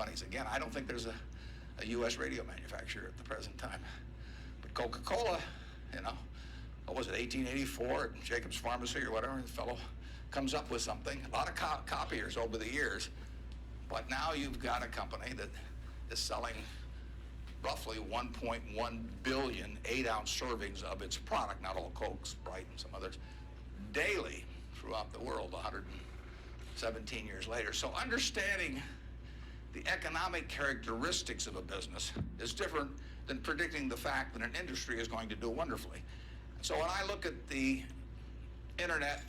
companies. Again, I don't think there's a U.S. radio manufacturer at the present time. But Coca-Cola, what was it, 1884 at Jacobs Pharmacy or whatever, the fellow comes up with something. A lot of copiers over the years. But now you've got a company that is selling roughly 1.1 billion 8-ounce servings of its product, not all Coke, Sprite, and some others, daily throughout the world 117 years later. So understanding the economic characteristics of a business is different than predicting the fact that an industry is going to do wonderfully. So when I look at the internet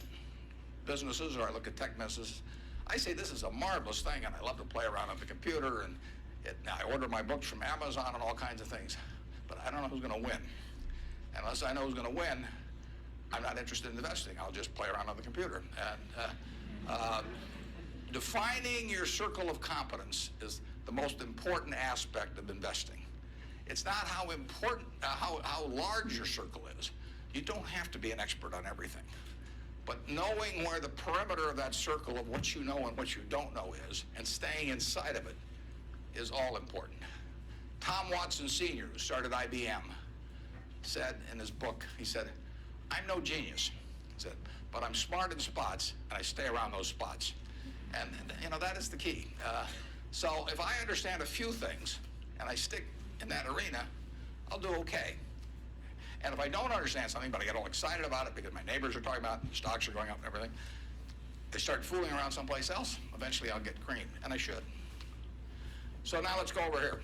businesses, or I look at tech businesses, I say this is a marvelous thing, and I love to play around on the computer, and I order my books from Amazon and all kinds of things, but I don't know who's going to win. And unless I know who's going to win, I'm not interested in investing. I'll just play around on the computer. And defining your circle of competence is the most important aspect of investing. It's not how important, how large your circle is. You don't have to be an expert on everything. But knowing where the perimeter of that circle of what you know and what you don't know is, and staying inside of it, is all important. Tom Watson Sr., who started IBM, said in his book, he said, "I'm no genius," he said, "but I'm smart in spots, and I stay around those spots." And that is the key. So if I understand a few things, and I stick in that arena, I'll do okay. And if I don't understand something, but I get all excited about it because my neighbors are talking about it, stocks are going up and everything, I start fooling around someplace else, eventually I'll get cream, and I should. So now let's go over here.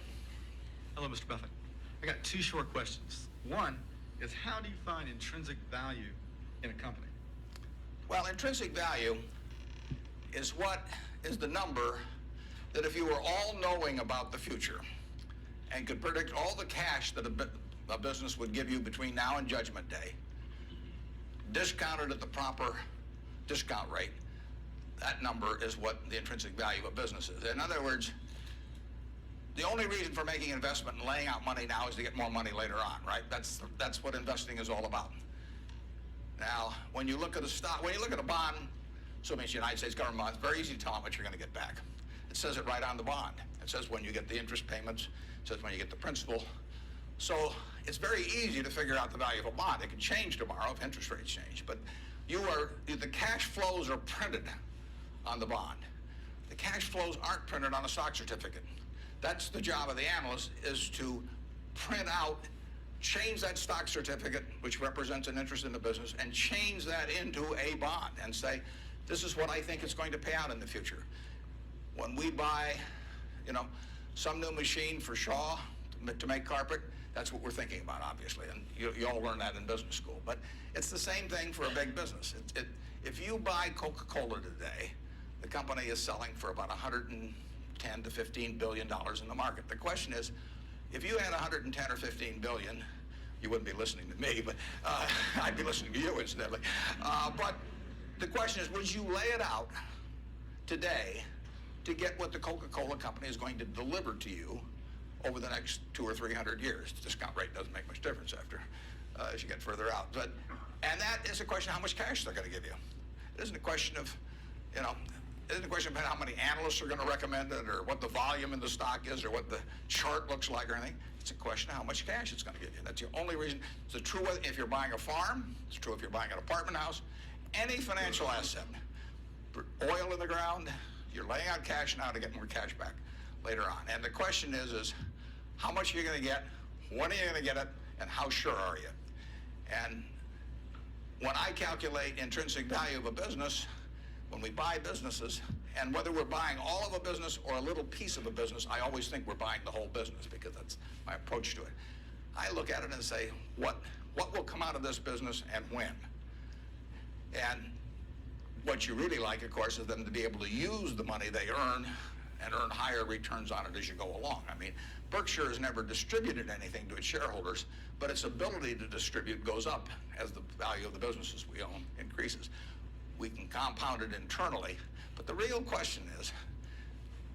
Hello, Mr. Buffett. I got two short questions. One is, how do you find intrinsic value in a company? Well, intrinsic value is the number that if you were all-knowing about the future and could predict all the cash that a business would give you between now and Judgment Day, discounted at the proper discount rate, that number is what the intrinsic value of a business is. In other words, the only reason for making an investment and laying out money now is to get more money later on, right? That's what investing is all about. Now, when you look at a stock, when you look at a bond, assuming it's the United States government bond, it's very easy to tell how much you're going to get back. It says it right on the bond. It says when you get the interest payments, it says when you get the principal. So it's very easy to figure out the value of a bond. It can change tomorrow if interest rates change, but the cash flows are printed on the bond. The cash flows aren't printed on a stock certificate. That's the job of the analyst, is to print out, change that stock certificate, which represents an interest in the business, and change that into a bond and say, this is what I think it's going to pay out in the future. When we buy, some new machine for Shaw to make carpet, that's what we're thinking about, obviously, and you all learn that in business school. But it's the same thing for a big business. If you buy Coca-Cola today, the company is selling for about $110 to $15 billion in the market. The question is, if you had 110 or 15 billion, you wouldn't be listening to me, but I'd be listening to you incidentally. But the question is, would you lay it out today to get what the Coca-Cola company is going to deliver to you over the next 200 or 300 years? The discount rate doesn't make much difference as you get further out. And that is a question of how much cash they're going to give you. It isn't a question of, it isn't a question about how many analysts are going to recommend it or what the volume in the stock is or what the chart looks like or anything. It's a question of how much cash it's going to give you. That's the only reason. It's true if you're buying a farm. It's true if you're buying an apartment house. Any financial asset, oil in the ground, you're laying out cash now to get more cash back later on. And the question is how much are you going to get, when are you going to get it, and how sure are you? And when I calculate intrinsic value of a business, when we buy businesses, and whether we're buying all of a business or a little piece of a business, I always think we're buying the whole business because that's my approach to it. I look at it and say, what will come out of this business and when? And what you really like, of course, is them to be able to use the money they earn and earn higher returns on it as you go along. I mean, Berkshire has never distributed anything to its shareholders, but its ability to distribute goes up as the value of the businesses we own increases. We can compound it internally, but the real question is,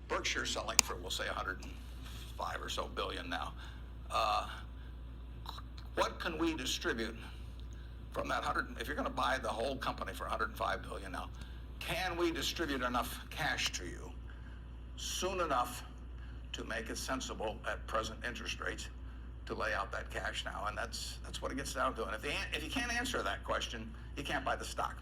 Berkshire's selling for, we'll say, 105 or so billion now. What can we distribute from that 100? If you're going to buy the whole company for 105 billion now, can we distribute enough cash to you soon enough to make it sensible at present interest rates to lay out that cash now, and that's what it gets down to. And if you can't answer that question, you can't buy the stock.